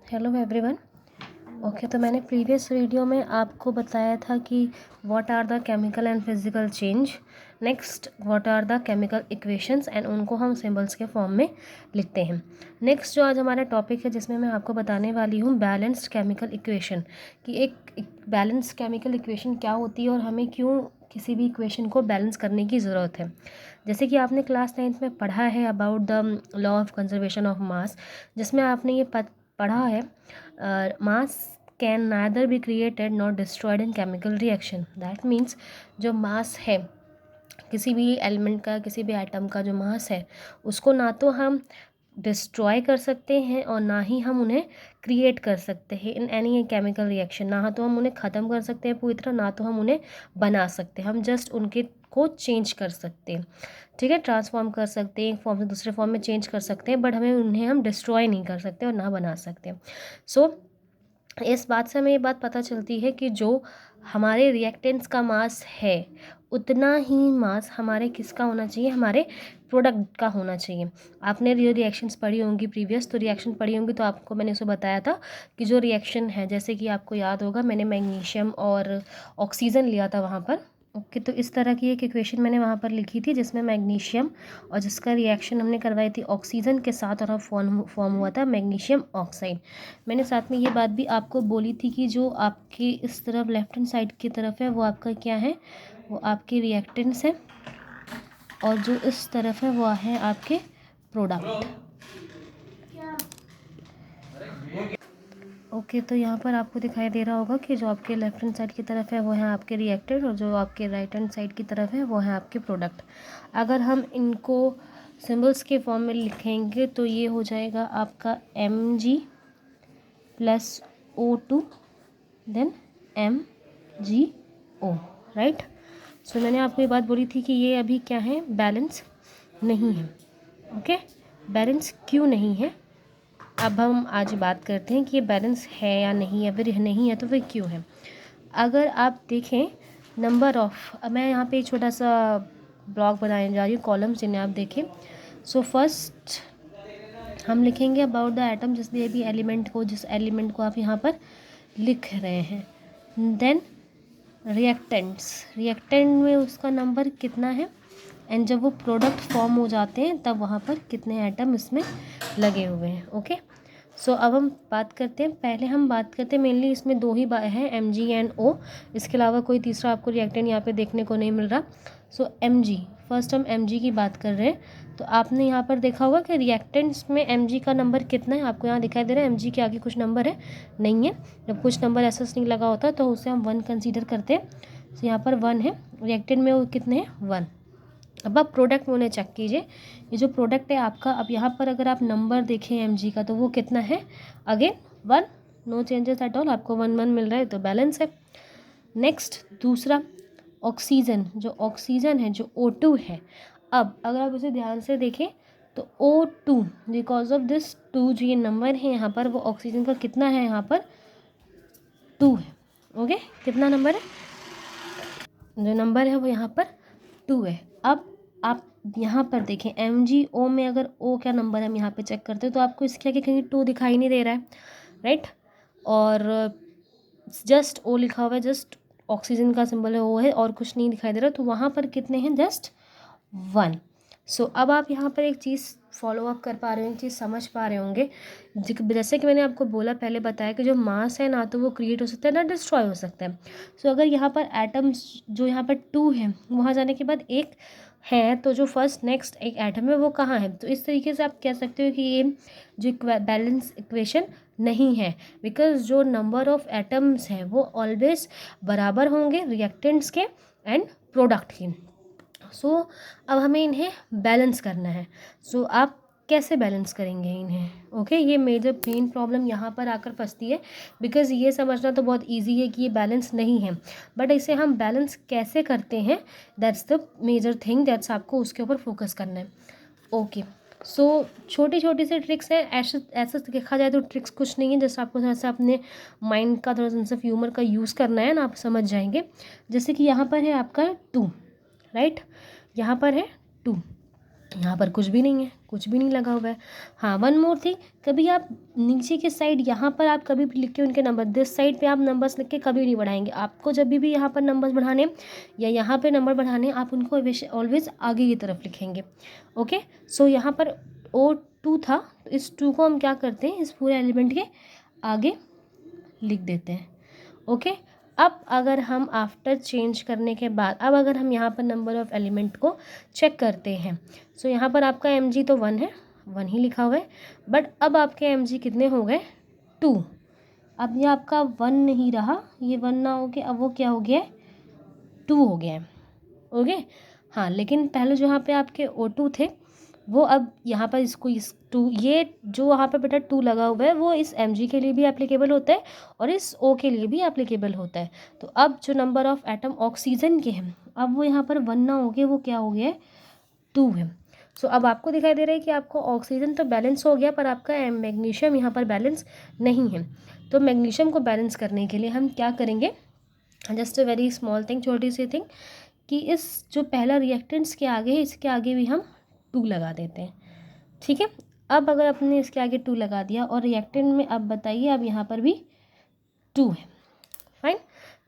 Hello everyone. Okay, तो मैंने previous video में आपको बताया था कि what are the chemical and physical change, next what are the chemical equations and उनको हम सिंबल्स के फॉर्म में लिखते हैं। नेक्स्ट जो आज हमारा टॉपिक है जिसमें मैं आपको बताने वाली हूँ बैलेंस्ड केमिकल इक्वेशन, कि एक बैलेंस्ड केमिकल इक्वेशन क्या होती है और हमें क्यों किसी भी इक्वेशन को बैलेंस करने की ज़रूरत है। जैसे कि आपने क्लास 9th में पढ़ा है about the law of conservation of mass, जिसमें आपने ये पढ़ा है मास can neither be created not destroyed in chemical reaction. That means जो मास है किसी भी एलिमेंट का, किसी भी एटम का जो मास है, उसको ना तो हम डिस्ट्रॉय कर सकते हैं और ना ही हम उन्हें क्रिएट कर सकते हैं इन एनी केमिकल रिएक्शन। ना तो हम उन्हें ख़त्म कर सकते हैं पूरी तरह, ना तो हम उन्हें बना सकते हैं। हम जस्ट उनके को चेंज कर सकते हैं, ठीक है, ट्रांसफॉर्म कर सकते हैं, एक फॉर्म से दूसरे फॉर्म में चेंज कर सकते हैं, बट उन्हें हम डिस्ट्रॉय नहीं कर सकते और ना बना सकते। सो इस बात से हमें ये बात पता चलती है कि जो हमारे रिएक्टेंट्स का मास है उतना ही मास हमारे किसका होना चाहिए, हमारे प्रोडक्ट का होना चाहिए। आपने जो रिएक्शंस पढ़ी होंगी प्रीवियस, तो रिएक्शन पढ़ी होंगी तो आपको मैंने उसे बताया था कि जो रिएक्शन है, जैसे कि आपको याद होगा मैंने मैग्नीशियम और ऑक्सीजन लिया था वहाँ पर। ओके, तो इस तरह की एक इक्वेशन मैंने वहाँ पर लिखी थी जिसमें मैग्नीशियम और जिसका रिएक्शन हमने करवाई थी ऑक्सीजन के साथ और फॉर्म हुआ था मैग्नीशियम ऑक्साइड। मैंने साथ में ये बात भी आपको बोली थी कि जो आपके इस तरफ लेफ्ट हैंड साइड की तरफ है वो आपका क्या है, वो आपके रिएक्टेंट्स है, और जो इस तरफ है वो है आपके प्रोडक्ट। ओके, तो यहाँ पर आपको दिखाई दे रहा होगा कि जो आपके लेफ्ट हैंड साइड की तरफ है वो है आपके रिएक्टेंट और जो आपके राइट हैंड साइड की तरफ है वो है आपके प्रोडक्ट। अगर हम इनको सिंबल्स के फॉर्म में लिखेंगे तो ये हो जाएगा आपका Mg plus O2 then MgO, right. So मैंने आपको ये बात बोली थी कि ये अभी क्या है, बैलेंस नहीं है। ओके, बैलेंस क्यों नहीं है, अब हम आज बात करते हैं कि ये बैलेंस है या नहीं है, फिर नहीं है तो फिर क्यों है। अगर आप देखें नंबर ऑफ, मैं यहाँ पे छोटा सा ब्लॉक बनाने जा रही हूँ, कॉलम्स जिन्हें आप देखें। सो फर्स्ट हम लिखेंगे अबाउट द एटम, जिस भी एलिमेंट को, जिस एलिमेंट को आप यहाँ पर लिख रहे हैं। देन रिएक्टेंट्स, रिएक्टेंट में उसका नंबर कितना है, एंड जब वो प्रोडक्ट फॉर्म हो जाते हैं तब वहाँ पर कितने एटम इसमें लगे हुए हैं। ओके, सो अब हम बात करते हैं, पहले हम बात करते हैं मेनली इसमें दो ही है, Mg एंड O। इसके अलावा कोई तीसरा आपको रिएक्टेंट यहाँ पे देखने को नहीं मिल रहा। सो Mg, फर्स्ट हम Mg की बात कर रहे हैं। तो आपने यहाँ पर देखा होगा कि रिएक्टेंट्स में Mg का नंबर कितना है, आपको यहाँ दिखाई दे रहा है Mg के आगे कुछ नंबर है, नहीं है। जब कुछ नंबर ऐसा नहीं लगा होता तो उसे हम 1 कंसीडर करते हैं। तो यहाँ पर 1 है, रिएक्टेंट में वो कितने हैं, 1। अब आप प्रोडक्ट में उन्हें चेक कीजिए, ये जो प्रोडक्ट है आपका, अब यहाँ पर अगर आप नंबर देखें Mg का तो वो कितना है, again 1, no changes at all, आपको 1 1 मिल रहा है तो बैलेंस है। नेक्स्ट दूसरा ऑक्सीजन, जो ऑक्सीजन है, जो O2 है, अब अगर आप उसे ध्यान से देखें तो O2 बिकॉज ऑफ दिस 2 जो ये नंबर है यहाँ पर, वो ऑक्सीजन का कितना है, यहाँ पर 2 है। ओके, कितना नंबर है, जो नंबर है वो यहाँ पर 2 है। अब आप यहाँ पर देखें MgO में अगर O क्या नंबर है हम यहाँ पे चेक करते हैं तो आपको इसके आगे कहीं 2 दिखाई नहीं दे रहा है, राइट। और जस्ट O लिखा हुआ है, जस्ट ऑक्सीजन का सिंबल है O है, और कुछ नहीं दिखाई दे रहा, तो वहाँ पर कितने हैं, जस्ट 1। सो अब आप यहाँ पर एक चीज़ फॉलो अप कर पा रहे हो, एक चीज़ समझ पा रहे होंगे, जैसे कि मैंने आपको बोला, पहले बताया कि जो मास है ना तो वो क्रिएट हो सकता है ना डिस्ट्रॉय हो सकता है। सो अगर यहाँ पर एटम्स, जो यहाँ पर 2 है, वहाँ जाने के बाद एक है, तो जो फर्स्ट नेक्स्ट एक एटम है वो कहाँ है, तो इस तरीके से आप कह सकते हो कि ये जो बैलेंस इक्वेशन नहीं है, बिकॉज जो नंबर ऑफ एटम्स हैं वो ऑलवेज बराबर होंगे रिएक्टेंट्स के एंड प्रोडक्ट के। सो अब हमें इन्हें बैलेंस करना है। सो आप कैसे बैलेंस करेंगे इन्हें, ओके। ये मेजर मेन प्रॉब्लम यहाँ पर आकर फंसती है, बिकॉज़ ये समझना तो बहुत इजी है कि ये बैलेंस नहीं है, बट इसे हम बैलेंस कैसे करते हैं, that's the major thing, that's आपको उसके ऊपर फोकस करना है। ओके, सो छोटी छोटी सी ट्रिक्स हैं, ऐसे ऐसे देखा जाए तो ट्रिक्स कुछ नहीं है, जैसे आपको थोड़ा सा अपने माइंड का, थोड़ा सा सेंस ऑफ ह्यूमर का यूज़ करना है ना, आप समझ जाएंगे। जैसे कि यहाँ पर है आपका 2, राइट, यहाँ पर है 2, यहाँ पर कुछ भी नहीं है, कुछ भी नहीं लगा हुआ है। हाँ, वन मोर थिंग, कभी आप नीचे के साइड यहाँ पर आप कभी भी लिख के उनके नंबर, दिस साइड पे आप नंबर्स लिख के कभी नहीं बढ़ाएंगे। आपको जब भी यहाँ पर नंबर्स बढ़ाने या यहाँ पे नंबर बढ़ाने, आप उनको ऑलवेज आगे की तरफ लिखेंगे। ओके, सो यहाँ पर O2 था, तो इस 2 को हम क्या करते हैं, इस पूरे एलिमेंट के आगे लिख देते हैं। ओके, अब अगर हम आफ्टर चेंज करने के बाद, अब अगर हम यहाँ पर नंबर ऑफ़ एलिमेंट को चेक करते हैं, सो यहाँ पर आपका mg तो 1 है, 1 ही लिखा हुआ है, बट अब आपके mg कितने हो गए, 2। अब ये आपका 1 नहीं रहा, ये 1 ना हो के अब वो क्या हो गया है, 2 हो गया है। ओके, हाँ, लेकिन पहले जो यहाँ पे आपके O2 थे वो अब यहाँ पर इसको इस 2, ये जो वहाँ पे बेटा 2 लगा हुआ है वो इस mg के लिए भी एप्लीकेबल होता है और इस O के लिए भी एप्लीकेबल होता है। तो अब जो नंबर ऑफ़ एटम ऑक्सीजन के हैं, अब वो यहाँ पर 1 ना हो गए, वो क्या हो गया है, 2 है। सो अब आपको दिखाई दे रहा है कि आपको ऑक्सीजन तो बैलेंस हो गया, पर आपका मैग्नीशियम यहाँ पर बैलेंस नहीं है। तो मैग्नीशियम को बैलेंस करने के लिए हम क्या करेंगे, just a very small thing, छोटी सी थिंग, कि इस जो पहला रिएक्टेंट्स के आगे है, इसके आगे भी हम 2 लगा देते हैं। ठीक है, अब अगर आपने इसके आगे 2 लगा दिया और रिएक्टेंट में अब बताइए, अब यहाँ पर भी 2 है। फाइन,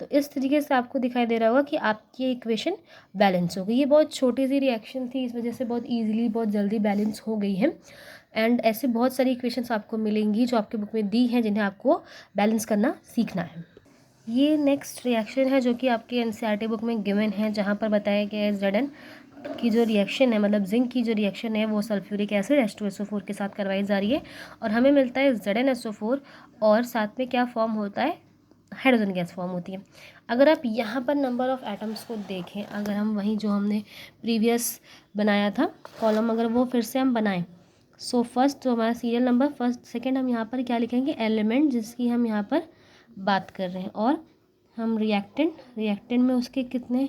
तो इस तरीके से आपको दिखाई दे रहा होगा कि आपकी इक्वेशन बैलेंस हो गई। ये बहुत छोटी सी रिएक्शन थी, इस वजह से बहुत ईजिली, बहुत जल्दी बैलेंस हो गई है। एंड ऐसे बहुत सारी इक्वेशंस आपको मिलेंगी जो आपके बुक में दी हैं, जिन्हें आपको बैलेंस करना सीखना है। ये नेक्स्ट रिएक्शन है जो कि आपके एनसीईआरटी बुक में गिवन है, जहाँ पर बताया गया है Zn की जो रिएक्शन है, मतलब जिंक की जो रिएक्शन है वो सल्फ्यूरिक एसिड H2SO4 के साथ करवाई जा रही है और हमें मिलता है ZnSO4 और साथ में क्या फॉर्म होता है, हाइड्रोजन गैस फॉर्म होती है। अगर आप यहाँ पर नंबर ऑफ़ एटम्स को देखें, अगर हम वहीं जो हमने प्रीवियस बनाया था कॉलम, अगर वो फिर से हम बनाएं, सो फर्स्ट जो हमारा सीरियल नंबर फर्स्ट सेकेंड, हम यहाँ पर क्या लिखेंगे, एलिमेंट जिसकी हम यहाँ पर बात कर रहे हैं, और हम रिएक्टेंट में उसके कितने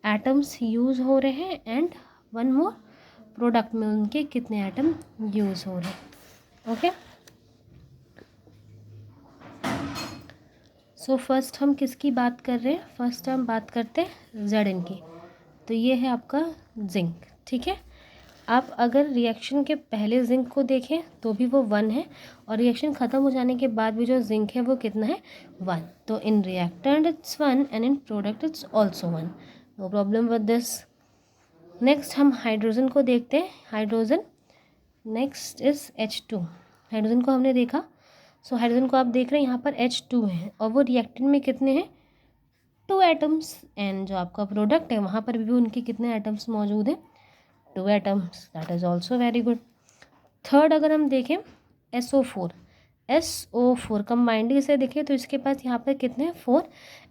एटम्स यूज़ हो रहे हैं, एंड वन मोर प्रोडक्ट में उनके कितने एटम यूज़ हो रहे हैं। ओके, सो फर्स्ट हम किसकी बात कर रहे हैं, फर्स्ट हम बात करते हैं Zn की। तो ये है आपका जिंक। ठीक है, आप अगर रिएक्शन के पहले जिंक को देखें तो भी वो 1 है, और रिएक्शन ख़त्म हो जाने के बाद भी जो जिंक है वो कितना है, 1। तो in reactant it's 1 and in product it's also 1, no problem with this. Next हम हाइड्रोजन को देखते हैं। Hydrogen next is H2। Hydrogen को हमने देखा, सो हाइड्रोजन को आप देख रहे हैं यहाँ पर H2 है, और वो रिएक्टेंट में कितने हैं, 2 एटम्स, एंड जो आपका प्रोडक्ट है वहाँ पर भी उनके कितने एटम्स मौजूद हैं, 2 atoms, that is also very good. Third अगर हम देखें SO4 कंबाइंडली इसे देखें तो इसके पास यहाँ पर कितने हैं, 4,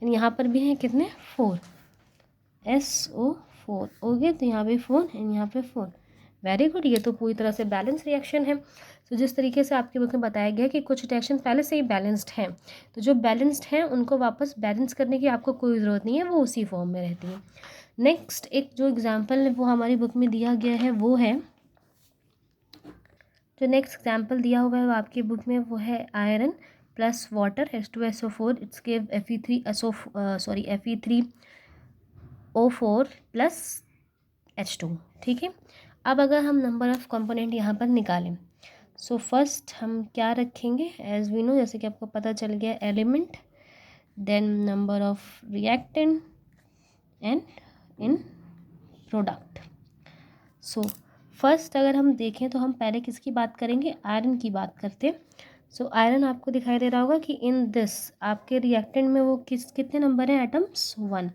एंड यहाँ पर भी हैं कितने, 4, SO4 हो गए, तो यहाँ पे 4 एंड यहाँ पे 4, वेरी गुड। ये तो पूरी तरह से बैलेंस रिएक्शन है। तो जिस तरीके से आपके बुक में बताया गया कि कुछ रिएक्शन पहले से ही बैलेंस्ड हैं, तो जो बैलेंस्ड हैं उनको वापस बैलेंस करने की आपको कोई ज़रूरत नहीं है, वो उसी फॉर्म में रहती है। नेक्स्ट एक जो एग्जाम्पल है वो हमारी बुक में दिया गया है, वो है जो नेक्स्ट एग्जाम्पल दिया हुआ है वो आपकी बुक में, वो है iron plus water H2SO4 it's give Fe3O4 plus H2। ठीक है, अब अगर हम नंबर ऑफ़ कंपोनेंट यहाँ पर निकालें, सो फर्स्ट हम क्या रखेंगे, एज वी नो, जैसे कि आपको पता चल गया, element, then number of reactant and in product. So first अगर हम देखें तो हम पहले किसकी बात करेंगे, आयरन की बात करते हैं। सो आयरन आपको दिखाई दे रहा होगा कि इन दिस आपके रिएक्टेंट में वो कितने नंबर हैं, एटम्स 1,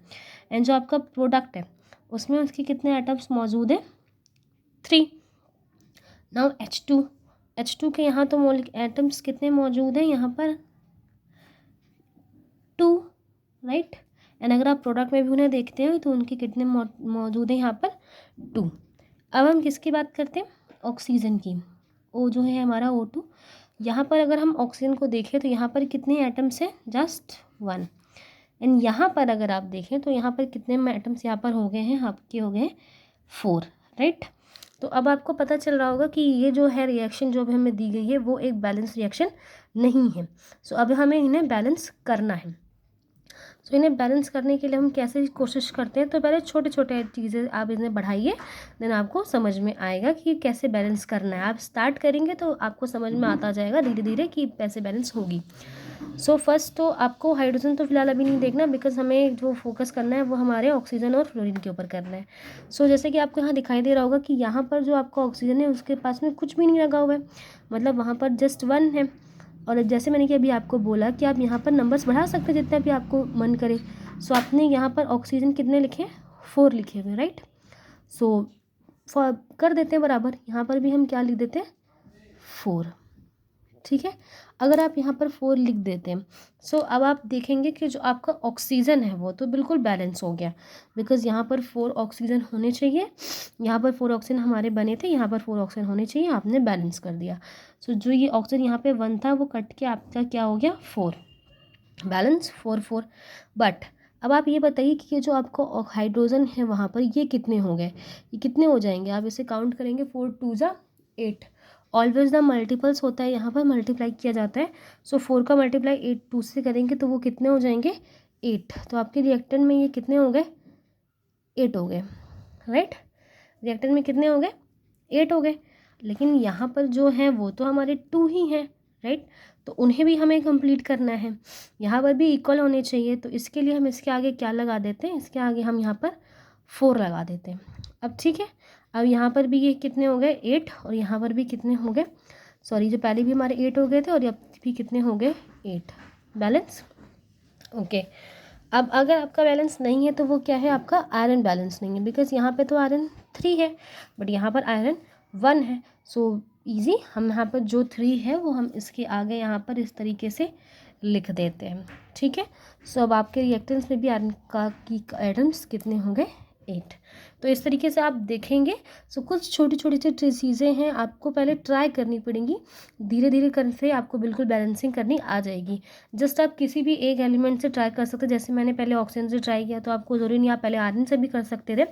एंड जो आपका प्रोडक्ट है उसमें उसके कितने एटम्स मौजूद हैं, 3। नाउ H2 के यहाँ तो एटम्स कितने मौजूद हैं, यहाँ पर 2, राइट, एंड अगर आप प्रोडक्ट में भी उन्हें देखते हैं तो उनके कितने मौजूद हैं, यहाँ पर 2। अब हम किसकी बात करते हैं, ऑक्सीजन की। O जो है हमारा O2, यहाँ पर अगर हम ऑक्सीजन को देखें तो यहाँ पर कितने एटम्स हैं, जस्ट 1, एंड यहाँ पर अगर आप देखें तो यहाँ पर कितने एटम्स यहाँ पर हो गए हैं, आपके हो गए 4, राइट। तो अब आपको पता चल रहा होगा कि ये जो है रिएक्शन जो भी हमें दी गई है वो एक बैलेंस रिएक्शन नहीं है। सो अब हमें इन्हें बैलेंस करना है। सो इन्हें बैलेंस करने के लिए हम कैसे कोशिश करते हैं, तो पहले छोटे छोटे चीज़ें आप इन्हें बढ़ाइए, देन आपको समझ में आएगा कि कैसे बैलेंस करना है। आप स्टार्ट करेंगे तो आपको समझ में आता जाएगा धीरे धीरे कि कैसे बैलेंस होगी। सो फर्स्ट तो आपको हाइड्रोजन तो फिलहाल अभी नहीं देखना, बिकॉज हमें जो फोकस करना है वो हमारे ऑक्सीजन और फ्लोरीन के ऊपर करना है। सो जैसे कि आपको यहाँ दिखाई दे रहा होगा कि यहाँ पर जो आपका ऑक्सीजन है उसके पास में कुछ भी नहीं लगा हुआ है, मतलब वहाँ पर जस्ट 1 है। और जैसे मैंने कि अभी आपको बोला कि आप यहाँ पर नंबर्स बढ़ा सकते हैं जितने भी आपको मन करे। सो आपने यहाँ पर ऑक्सीजन कितने लिखे हैं, 4 लिखे हुए, राइट। सो कर देते हैं बराबर, यहाँ पर भी हम क्या लिख देते हैं, 4, ठीक है। अगर आप यहाँ पर 4 लिख देते हैं, सो अब आप देखेंगे कि जो आपका ऑक्सीजन है वो तो बिल्कुल बैलेंस हो गया, बिकॉज यहाँ पर 4 ऑक्सीजन होने चाहिए, यहाँ पर 4 ऑक्सीजन हमारे बने थे, यहाँ पर 4 ऑक्सीजन होने चाहिए, आपने बैलेंस कर दिया। सो जो ये ऑक्सीजन यहाँ पे 1 था वो कट के आपका क्या हो गया, 4, बैलेंस 4 बट अब आप ये बताइए कि ये जो आपका हाइड्रोजन है वहाँ पर ये कितने हो गए, ये कितने हो जाएंगे, आप इसे काउंट करेंगे, 4 2 जा 8। ऑलवेज द मल्टीपल्स होता है, यहाँ पर मल्टीप्लाई किया जाता है। सो 4 का मल्टीप्लाई 8 2 से करेंगे तो वो कितने हो जाएंगे, 8। तो आपके रिएक्टेंट में ये कितने हो गए, 8 हो गए, राइट। रिएक्टेंट में कितने हो गए, 8 हो गए। लेकिन यहाँ पर जो है वो तो हमारे 2 ही हैं, राइट। तो उन्हें भी हमें कंप्लीट करना है, यहाँ पर भी इक्वल होने चाहिए। तो इसके लिए हम इसके आगे क्या लगा देते हैं, इसके आगे हम यहाँ पर 4 लगा देते हैं। अब ठीक है, अब यहाँ पर भी ये कितने हो गए, 8, और यहाँ पर भी कितने हो गए, सॉरी जो पहले भी हमारे 8 हो गए थे और अब भी कितने हो गए, 8, बैलेंस। ओके, अब अगर आपका बैलेंस नहीं है तो वो क्या है, आपका आयरन बैलेंस नहीं है, बिकॉज यहाँ पे तो आयरन 3 है बट यहाँ पर आयरन 1 है। सो इजी, हम यहाँ पर जो 3 है वो हम इसके आगे यहाँ पर इस तरीके से लिख देते हैं, ठीक है। सो अब आपके रिएक्टेंस में भी आयरन का की आइटम्स कितने हो गए, 8। तो इस तरीके से आप देखेंगे। सो कुछ छोटी छोटी सी चीज़ें हैं, आपको पहले ट्राई करनी पड़ेंगी, धीरे धीरे करने से आपको बिल्कुल बैलेंसिंग करनी आ जाएगी। जस्ट आप किसी भी एक एलिमेंट से ट्राई कर सकते हैं, जैसे मैंने पहले ऑक्सीजन से ट्राई किया, तो आपको ज़रूरी नहीं आप पहले आयरन से भी कर सकते थे।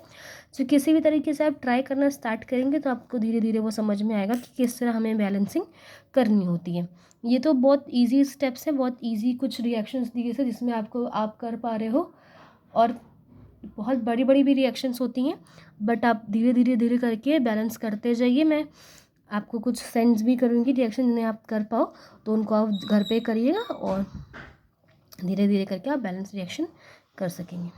सो किसी भी तरीके से आप ट्राई करना स्टार्ट करेंगे तो आपको धीरे धीरे वो समझ में आएगा कि किस तरह हमें बैलेंसिंग करनी होती है। ये तो बहुत ईजी स्टेप्स है, बहुत ईजी कुछ रिएक्शंस दिए थे जिसमें आपको आप कर पा रहे हो, और बहुत बड़ी बड़ी भी रिएक्शंस होती हैं, बट आप धीरे धीरे धीरे करके बैलेंस करते जाइए। मैं आपको कुछ सेंड्स भी करूँगी रिएक्शन जिन्हें आप कर पाओ, तो उनको आप घर पे करिएगा और धीरे धीरे करके आप बैलेंस रिएक्शन कर सकेंगे।